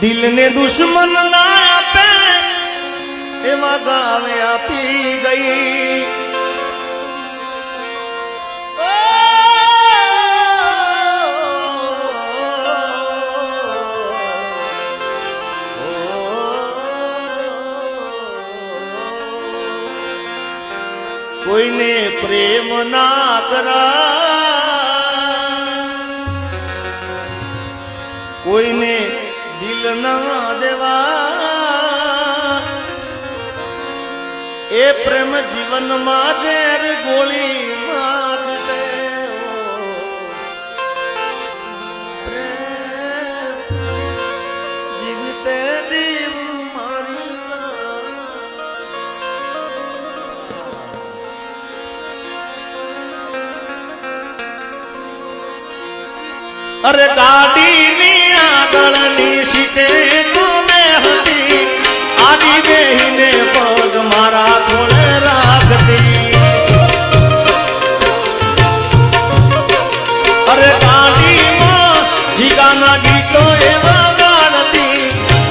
दिल ने दुश्मन ना आपे एवा गावे आपी गई। कोई ने प्रेम ना करा, कोई ने दिल ना देवा, ए प्रेम जीवन में जेर गोली मार से जीवते जीव मारी। अरे गाड़ी नी आगळनी शीशे तो मैं हती, आदि बेहीने पग मारा खोले राखती। अरे गाड़ी में जीगाना गीतो एवा गाती,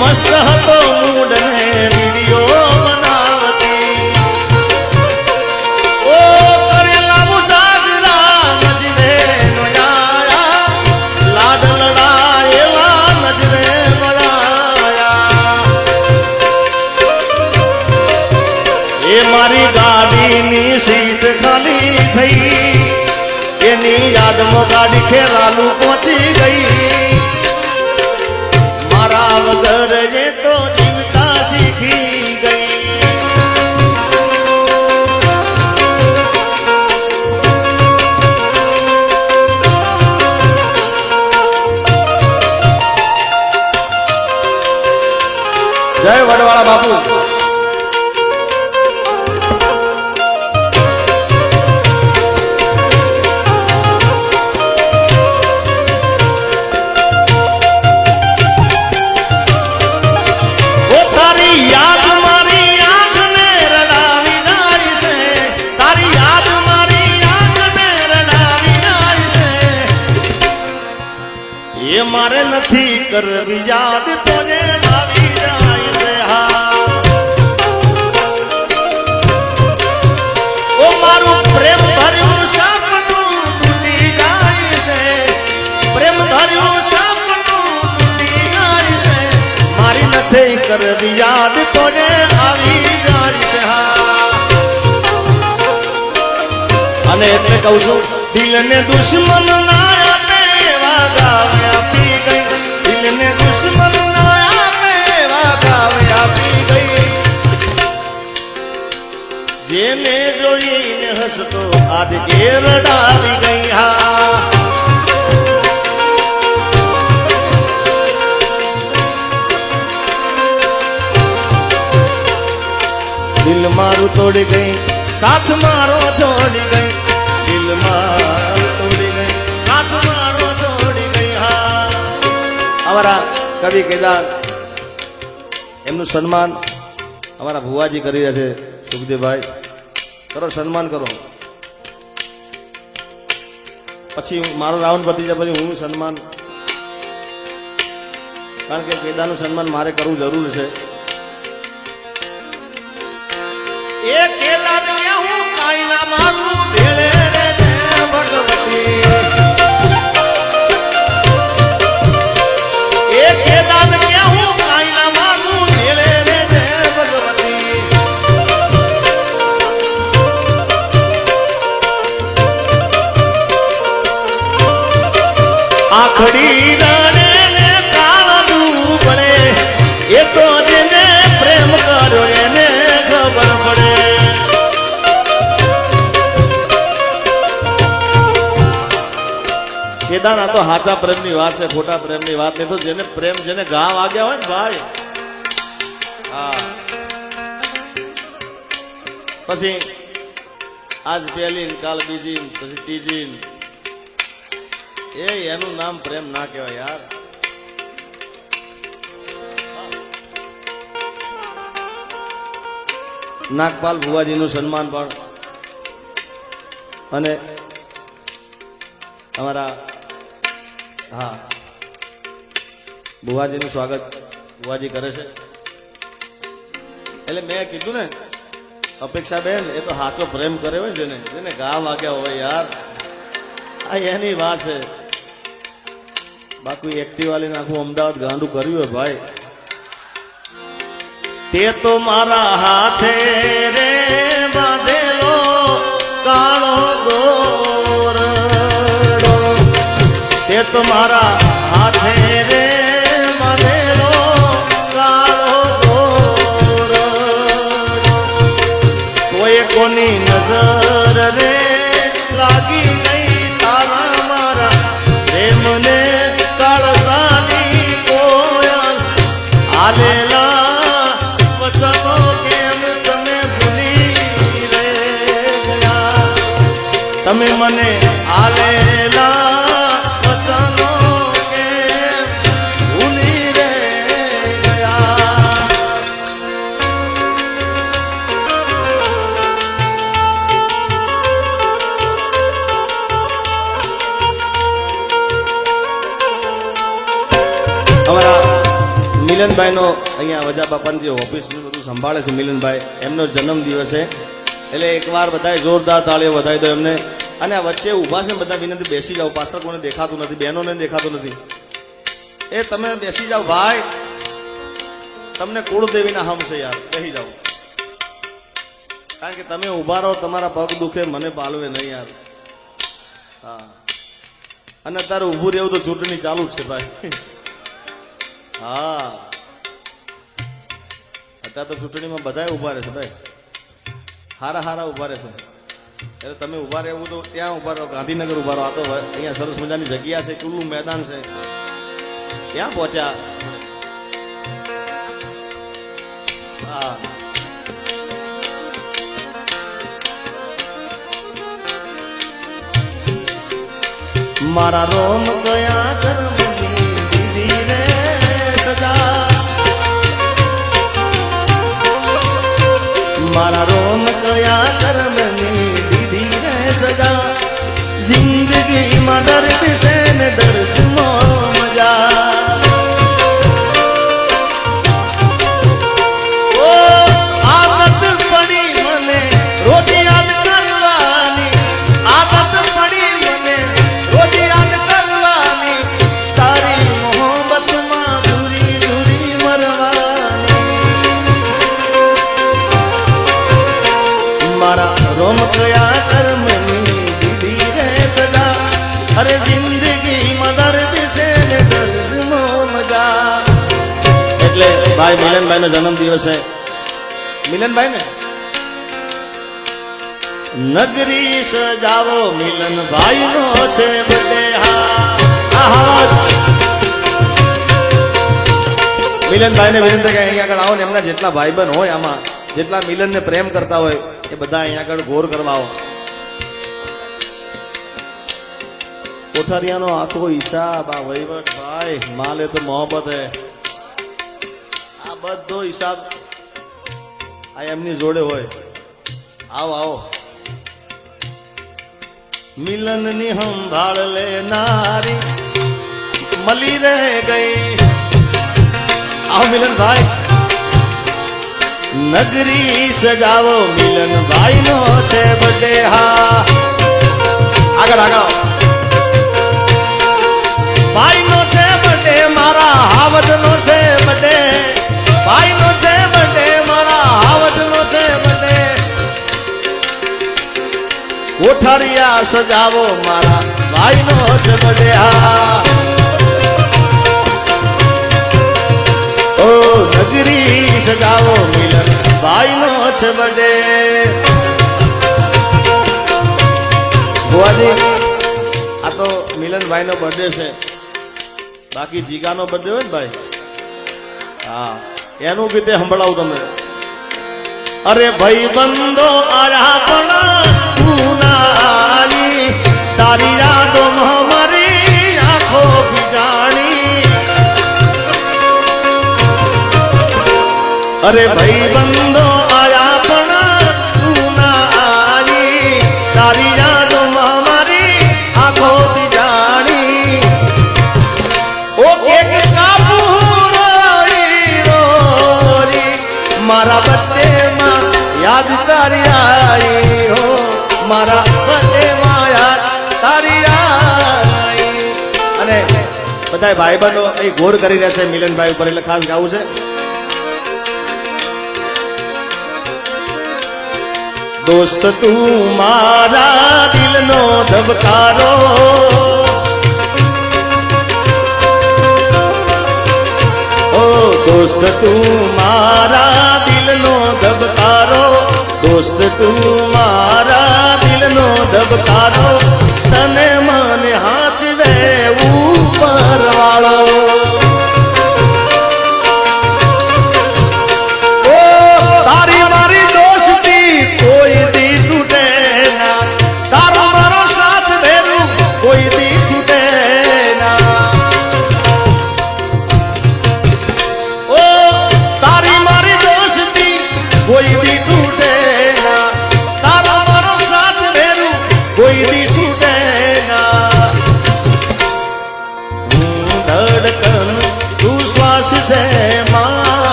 मस्त हतो मूड ने वीडियो बनावती। ओ करेला मुजागरा नजरे नयाया, लाड लड़ाएला नजरे बड़ाया। ए मारी गाड़ी नी सीट खाली थई, एनी याद में गाड़ी खेरालू पहुंची गई। मारा वगर ये तो जीवता सीखी गई। जय वडवाड़ा बापू। ये मारे नथी कर याद तोने आवी जाय से। हाँ ओ मारू प्रेम भर्यु सपनू टूटी जाय से, प्रेम भर्यु सपनू टूटी जाय से। मारी नथी कर याद तोने आवी जाय से। हाँ अने એટલે કહું છું, દિલ ને દુશ્મન ના આપે એવા ગાવે આપી ગઈ। દિલ ને દુશ્મન ના આપે એવા ગાવે આપી ગઈ। જેને જોઈને હસતો આજ ઘેર રડાવી ગઈ। હા દિલ મારું તોડી ગઈ, સાથ મારો છોડી ગઈ। દિલ મારું તોડી ગઈ, સાથ મારો છોડી ગઈ। હા અમારા કવિ કેદાર એમનું સન્માન અમારા ભુવાજી કરી રહ્યા છે। સુખદેવભાઈ કરો, સન્માન કરો। પછી મારો રાઉન્ડ પતી જાય પછી હું સન્માન, કારણ કે કેદારનું સન્માન મારે કરવું જરૂર છે। એ કેદાર કે હું કાઈ ના માગું ભેળે રે ભગવતી। એ કેદાર કે હું કાઈ ના માગું ભેળે રે ભગવતી। આખડી રાણે ને કાળું પડે, એ તો જેને પ્રેમ કર્યો એને ખબર પડે। કેદાર આ તો હાચા પ્રેમની વાત છે, ખોટા પ્રેમની વાત નહીં। તો જેને પ્રેમ, જેને ઘા વાગ્યા હોય ને ભાઈ, હા પછી આજ પહેલી કાલ બીજી પછી ત્રીજી, એનું નામ પ્રેમ ના કહેવાય યાર। નાગપાલ ભુવાજીનું સન્માન પણ, અને અમારા હા ભુવાજીનું સ્વાગત બુઆજી કરે છે એટલે મેં કીધું ને અપેક્ષા બેન એ તો સાચો પ્રેમ કરે હોય જેને જેને ગા વાગ્યા હોય યાર આ એની વાત છે બાકી એક્ટિવા લઈને આખું અમદાવાદ ગાંડું કર્યું હોય ભાઈ તે તો મારા હાથે રે બાંધેલો કાળો દોરડો તે તો મારા હાથે રે બાંધેલો કાળો દોરડો કોઈ કોની નજર રે લાગી નહીં તારા મારા પ્રેમને કાળજાની કોયલ આલેલા વચનો કેમ તમે ભૂલી રે ગયા તમે મને આલેલા વચનો કેમ ભૂલી રે ગયા અમારા મિલનભાઈ નો અહીંયા વજા બાપાની જે ઓફિસ બધું સંભાળે છે મિલનભાઈ એમનો જન્મ દિવસ છે એટલે એકવાર બધાએ જોરદાર તાળીઓ વધાવી દો એમને અને આ વચ્ચે ઊભા છે બધા વિનંતી બેસી જાઓ પાછળ કોને દેખાતું નથી બહેનોને દેખાતું નથી એ તમે બેસી જાઓ ભાઈ તમને કુળદેવીના હમ છે યાર બેસી જાઓ કારણ કે તમે ઊભા રહો તમારા પગ દુખે મને પાલવે નહીં યાર હા અને અત્યારે ઊભું રહેવું તો ચૂંટણી ચાલુ જ છે ભાઈ હા અત્યારે તો ચૂંટણીમાં બધા ઉભા રહેશે ભાઈ હારા હારા ઉભા રહેશે એટલે તમે ઉભા રહેવું તો ત્યાં ઉભા રહો ગાંધીનગર ઉભા રહો આ તો અહીંયા સરસ મજાની જગ્યા છે ખુલ્લું મેદાન છે ત્યાં પહોંચ્યા હા મારા રોમ ગયા કર્મની દીદી રે સજા મારા રોમ ગયા કર્મની દીદી રે સજા જિંદગીમાં દર્દ છે ને દર્દમાં મજા ઓ આદત પડી મને રોજ યાદ કરવાની આદત પડી મને રોજ યાદ કરવાની તારી મોહબ્બતમાં દૂરી દૂરી મરવાની મારા રોમ કયા કર્મની દીદી રે સજા અરે જિંદગીમાં દર્દ છે ને દર્દમાં મજા એટલે ભાઈ મિલનભાઈ નો જન્મ દિવસ છે મિલનભાઈ ને નગરી સજાવો મિલનભાઈ નો છે બર્થડે હા મિલનભાઈ ને વિનંતી કે અહીંયા આગળ આવો ને એમના જેટલા ભાઈબંધ હોય આમાં જેટલા મિલન ને પ્રેમ કરતા હોય એ બધા અહીંયા આગળ ગોર કરવા આવો કોઠારિયાનો આખો હિસાબ આ વહીવટ ભાઈ માલે તો મોહબ્બત હે આ બધો હિસાબ આ એમની જોડે હોય આવો આવો મિલન ની સંભાળ લેનારી મળી રહે ગઈ આવો મિલનભાઈ નગરી સજાવો મિલનભાઈ નો છે બર્થડે હા આગળ આગળ ભાઈ નો છે બર્થડે મારા હાવદ નો છે બર્થડે ભાઈ નો છે બર્થડે મારા હાવદ નો છે બર્થડે કોઠારિયા સજાવો મારા ભાઈ નો છે બર્થડે હા ઓ નગરી સજાવો મિલન ભાઈ નો છે બર્થડે ભુવાજી આ તો મિલનભાઈ નો બર્થડે છે બાકી જીગાનો બર્થડે હોય ને ભાઈ હા એનું ગીતે સંભળાવું તમને અરે ભાઈ બંધો આયા પણ તું ના આવી તારી યાદો મારી આંખો જાણી અરે ભાઈ બંધો આયા પણ તું ના આવી તારી યાદો મારી આંખો જાણી ઓ એક કાપુરોઈ તારી આઈ હો મારા બને માયા તારી આઈ. અને બધા ભાઈબંધો અહીં ઘોર કરી રહ્યા છે મિલનભાઈ ઉપર, એટલે ખાસ ગાવું છે. દોસ્ત તું મારા દિલનો ધબકારો, ઓ દોસ્ત તું મારા દિલનો ધબકારો, દોસ્ત તું મારા દિલનો ધબકારો, તને મને હાચવે ઉપર વાળો.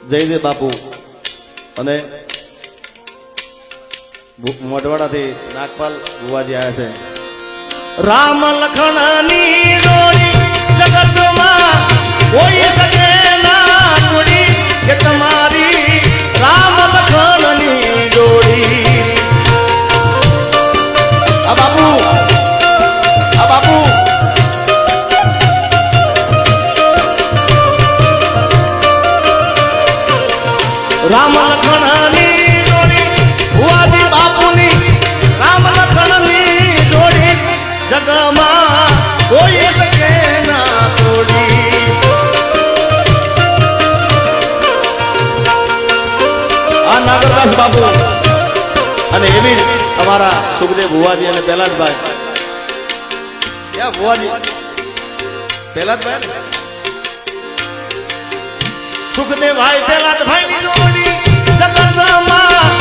જયદેવ બાપુ અને મોઢવાડાથી નાગપાલ ભુવાજી આવ્યા છે. રામ લખણની જોડી જગતમાં કોઈ શકે ના જોડી, કે તમારી રામ લખણની જોડી. આ બાપુ, આ બાપુ રામ લખણની જોડી, ભુવાજી બાપુની રામ લખણની જોડી, જગમાં કોઈ શકે ના તોડી. આ નાગરદાસ બાપુ અને એવી અમારા સુખદેવ ભુવાજી અને પહેલાદભાઈ. ક્યાં ભુવાજી? પહેલાદભાઈ, સુખદેવભાઈ પહેલાદભાઈ ની જોડી જગતમાં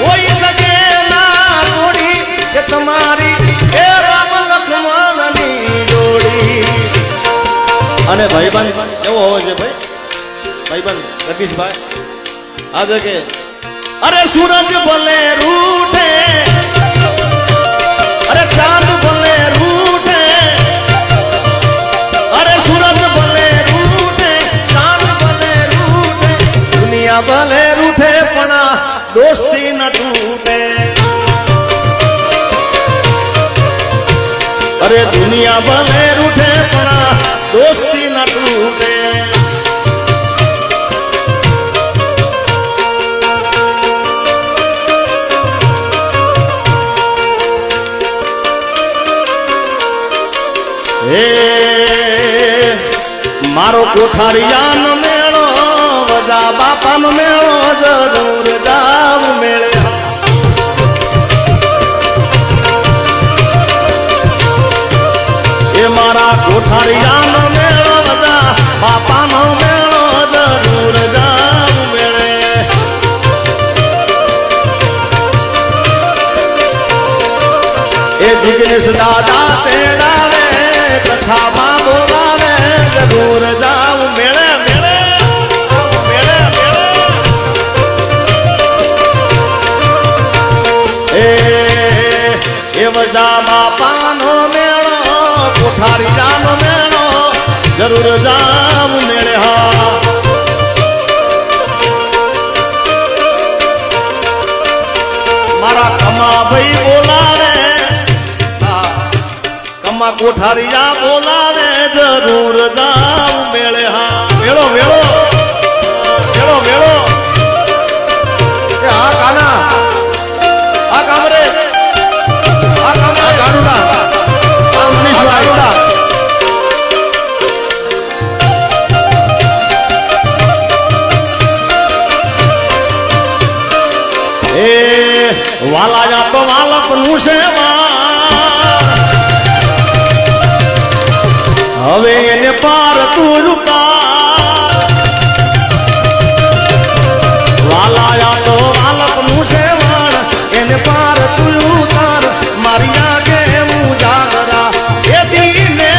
કોઈ શકે ના જોડી, કે તમારી એ રામ લક્ષ્મણની જોડી. અને ભાઈબંધ કેવો હોય છે ભાઈ? ભાઈબંધ જગદીશભાઈ આજે કે અરે સૂરજ ભલે રૂઠે, અરે ચાંદ ભલે રૂઠે, અરે સૂરજ ભલે રૂઠે, ચાંદ ભલે રૂઠે, દુનિયા ભલે રૂઠે પણ દોસ્તી ન તૂટે. અરે દુનિયા ભલે રૂઠે પણ દોસ્તી ન તૂટે. હે મારો કોઠારિયાનો મેળો, વજા બાપાનો મેળો, જરૂર જાવ મેળે. એ મારા કોઠારિયાનો મેળો, વજા બાપાનો મેળો, જરૂર જાવ મેળે. એ જિગ્નેશ દાદા તેડાવે, કથામાં બોલાવે, જરૂર જાવ મેળે મેળે મેળે મેળે. એ વજા બાપાનો મેળો, કોઠારીયાનો મેળો, જરૂર જાવ મેળે. હા મારા કમા ભાઈ બોલાવે, કમા કોઠારીયા બોલાવે, જરૂર જાવ મેળે. હા મેળો મેળો મેળો મેળો. હા કાના, આ કામરે, આ કામરે ગારુડા, આ મનીષભાઈ ગારુડા. એ વાલાયા તો વાલપનું છે હવે એને પાર તું ઉતાર વાલાયા તો વાલપનું છે એને પાર તું ઉતાર મારી આગે હું જાગરા એ દીને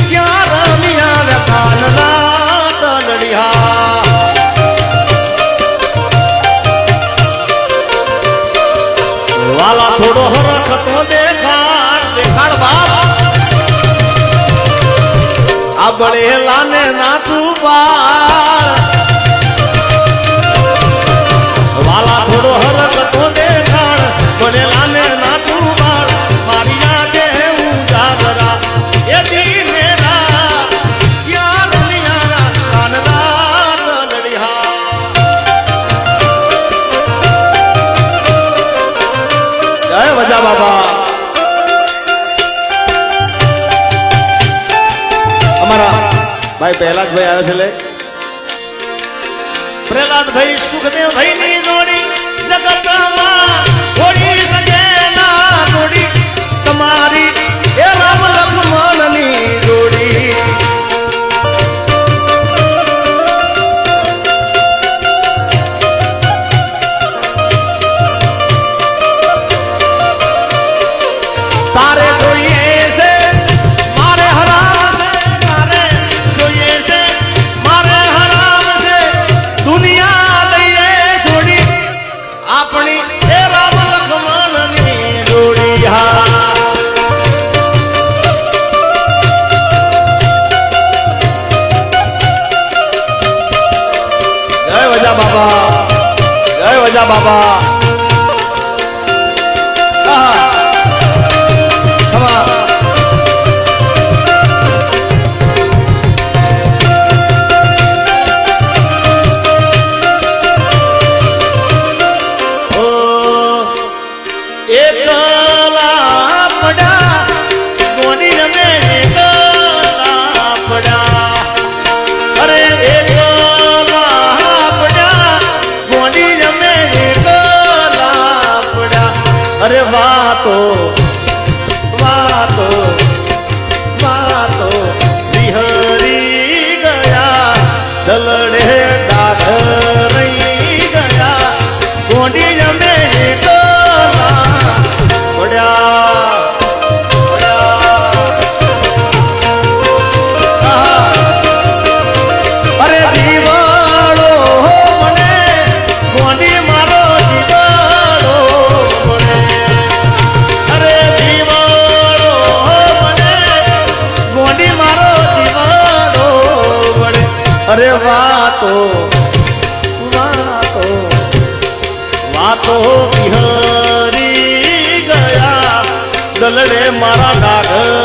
ક્યાં રમ્યા કાનના તલડિયા વાલા થોડો હરખ તો દેખાડ દેખાડ બાપ આ બળેલા ને ના તું વાલા થોડો હરખ તો દેખાડ બળેલા ને ના તું મારી આગે હું જાગરા એ દીને ક્યાં રમ્યા કાનના તલડિયા જય વજા બાબા અમારા ભાઈ પ્રહલાદભાઈ આવ્યો છે લે પ્રહલાદભાઈ સુખદેવભાઈ ની જોડી જગતમાં થોડી સજે ના જોડી તમારી એ રામ લક્ષ્મણ ની જોડી તારે જોઈએ છે મારે હરામ છે તારે જોઈએ છે મારે હરામ છે દુનિયા લઈને છોડી આપણી એ રામ લક્ષ્મણ ની જોડી હા જય વજા બાબા જય વજા બાબા અરે વાતો વાતો વાતો વિહરી ગયા દલડે ડાઘ રહી ગયા ગોંડી જમે ગલા પડ્યા અરે જીવાડો મને ગોંડી મારો જીવાડો અરે વાતો વાતો વાતો વિહરી ગયા દલડે મારા ડાઘ